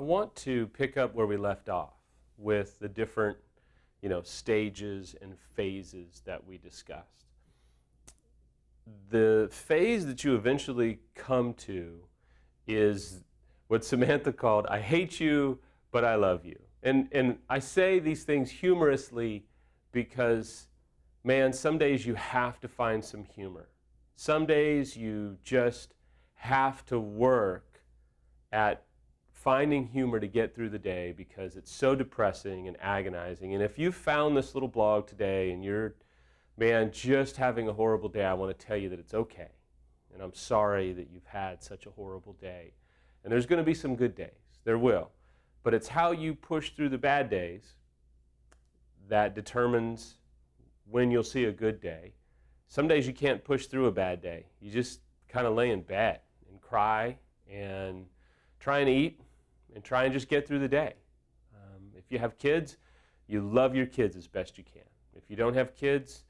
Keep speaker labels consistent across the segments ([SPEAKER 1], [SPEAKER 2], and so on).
[SPEAKER 1] want to pick up where we left off with the different, stages and phases that we discussed. The phase that you eventually come to is what Samantha called, I hate you, but I love you. And I say these things humorously because, man, some days you have to find some humor. Some days you just have to work at finding humor to get through the day because it's so depressing and agonizing. And if you found this little blog today and you're, man, just having a horrible day, I want to tell you that it's okay. And I'm sorry that you've had such a horrible day. And there's going to be some good days. There will. But it's how you push through the bad days that determines when you'll see a good day. Some days you can't push through a bad day. You just kind of lay in bed and cry and try and eat and try and just get through the day. If you have kids, you love your kids as best you can. If you don't have kids,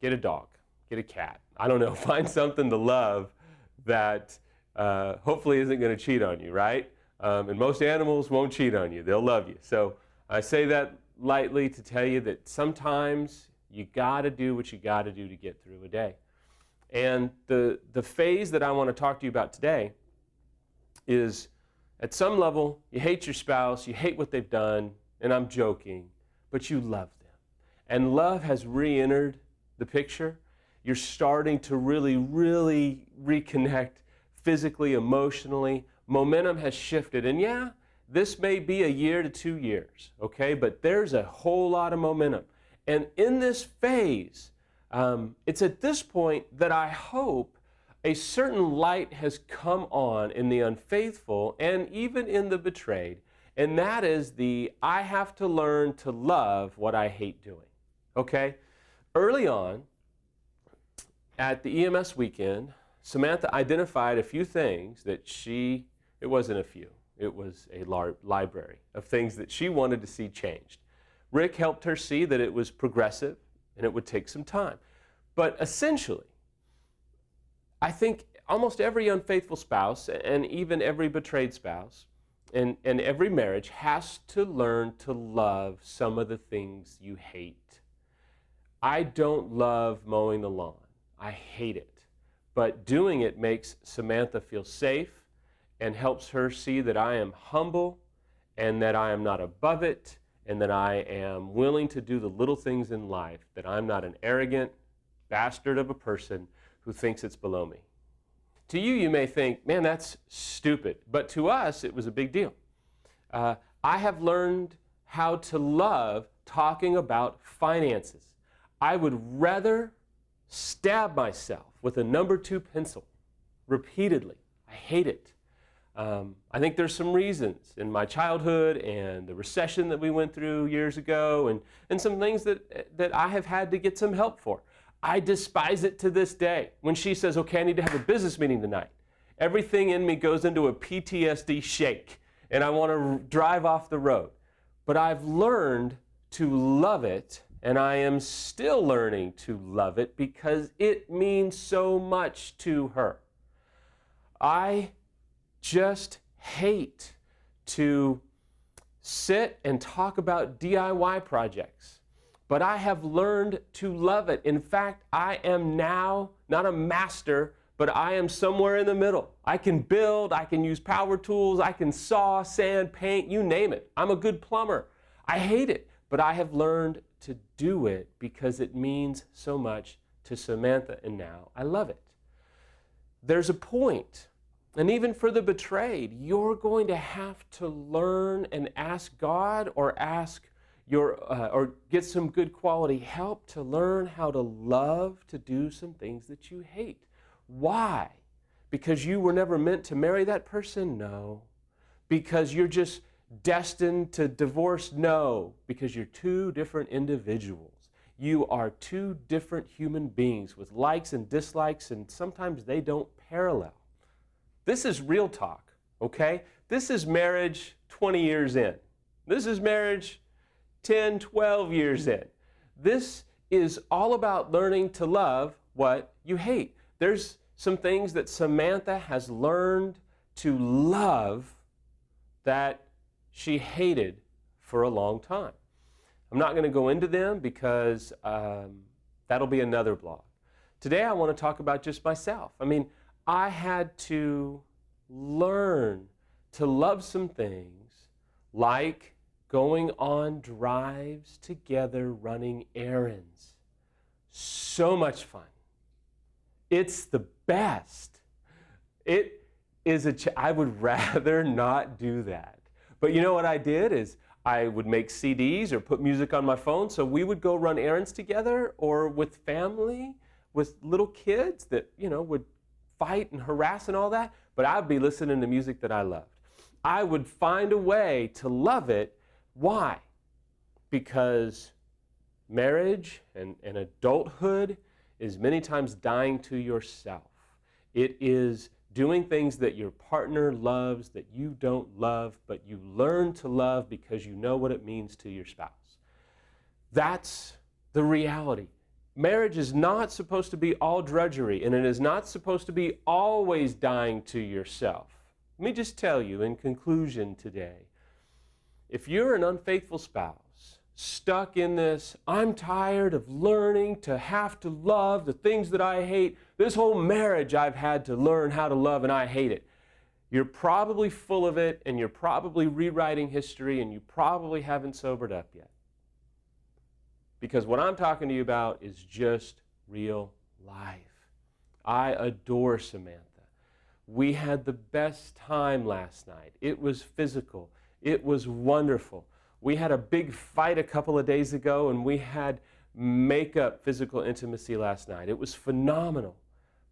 [SPEAKER 1] get a dog, get a cat. I don't know, find something to love that hopefully isn't going to cheat on you, right? And most animals won't cheat on you. They'll love you. So I say that lightly to tell you that sometimes you got to do what you got to do to get through a day. And the phase that I want to talk to you about today is, at some level, you hate your spouse, you hate what they've done, and I'm joking, but you love them. And love has re-entered the picture. You're starting to really, really reconnect physically, emotionally. Momentum has shifted. And yeah, this may be a year to 2 years, okay? But there's a whole lot of momentum. And in this phase, it's at this point that I hope a certain light has come on in the unfaithful and even in the betrayed, and that is I have to learn to love what I hate doing, okay? Early on, at the EMS weekend, Samantha identified a few things that it wasn't a few, it was a library of things that she wanted to see changed. Rick helped her see that it was progressive and it would take some time. But essentially, I think almost every unfaithful spouse and even every betrayed spouse and every marriage has to learn to love some of the things you hate. I don't love mowing the lawn. I hate it. But doing it makes Samantha feel safe and helps her see that I am humble and that I am not above it and that I am willing to do the little things in life, that I'm not an arrogant bastard of a person who thinks it's below me. To you, you may think, man, that's stupid. But to us, it was a big deal. I have learned how to love talking about finances. I would rather stab myself with a number 2 pencil repeatedly. I hate it. I think there's some reasons in my childhood and the recession that we went through years ago and some things that I have had to get some help for. I despise it to this day. When she says, okay, I need to have a business meeting tonight, everything in me goes into a PTSD shake, and I want to drive off the road. But I've learned to love it, and I am still learning to love it because it means so much to her. I just hate to sit and talk about DIY projects. But I have learned to love it. In fact, I am now not a master, but I am somewhere in the middle. I can build, I can use power tools, I can saw, sand, paint, you name it. I'm a good plumber. I hate it, but I have learned to do it because it means so much to Samantha, and now I love it. There's a point, and even for the betrayed, you're going to have to learn and ask God or ask or get some good quality help to learn how to love to do some things that you hate. Why? Because you were never meant to marry that person? No. Because you're just destined to divorce? No. Because you're 2 different individuals. You are 2 different human beings with likes and dislikes, and sometimes they don't parallel. This is real talk, okay? This is marriage 20 years in. This is marriage 10, 12 years in. This is all about learning to love what you hate. There's some things that Samantha has learned to love that she hated for a long time. I'm not going to go into them because that'll be another blog. Today I want to talk about just myself. I mean, I had to learn to love some things like going on drives together, running errands. So much fun. It's the best. It is I would rather not do that. But you know what I did is I would make CDs or put music on my phone, so we would go run errands together, or with family, with little kids that, would fight and harass and all that, but I'd be listening to music that I loved. I would find a way to love it. Why? Because marriage and adulthood is many times dying to yourself. It is doing things that your partner loves that you don't love, but you learn to love because you know what it means to your spouse. That's the reality. Marriage is not supposed to be all drudgery, and it is not supposed to be always dying to yourself. Let me just tell you in conclusion today, if you're an unfaithful spouse, stuck in this, I'm tired of learning to have to love the things that I hate, this whole marriage I've had to learn how to love and I hate it. You're probably full of it, and you're probably rewriting history, and you probably haven't sobered up yet. Because what I'm talking to you about is just real life. I adore Samantha. We had the best time last night. It was physical. It was wonderful. We had a big fight a couple of days ago, and we had make-up physical intimacy last night. It was phenomenal.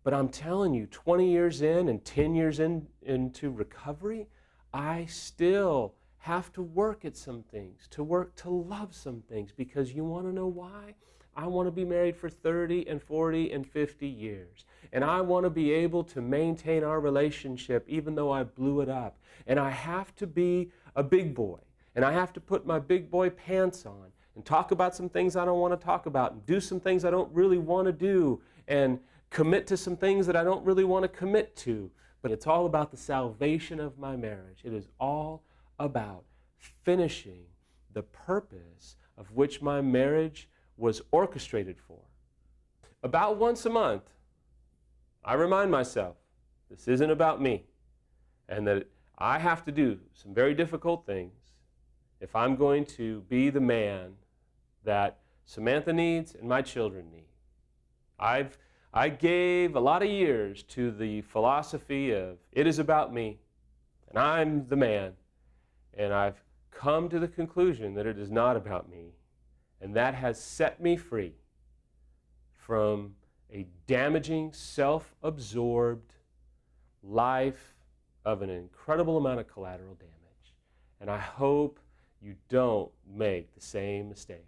[SPEAKER 1] But I'm telling you, 20 years in and 10 years into recovery, I still have to work at some things, to work to love some things, because you want to know why? I want to be married for 30 and 40 and 50 years. And I want to be able to maintain our relationship even though I blew it up. And I have to be a big boy. And I have to put my big boy pants on and talk about some things I don't want to talk about, and do some things I don't really want to do, and commit to some things that I don't really want to commit to. But it's all about the salvation of my marriage. It is all about finishing the purpose of which my marriage was orchestrated for. About once a month, I remind myself, this isn't about me, and that I have to do some very difficult things if I'm going to be the man that Samantha needs and my children need. I gave a lot of years to the philosophy of it is about me, and I'm the man, and I've come to the conclusion that it is not about me, and that has set me free from a damaging, self-absorbed life of an incredible amount of collateral damage. And I hope you don't make the same mistake.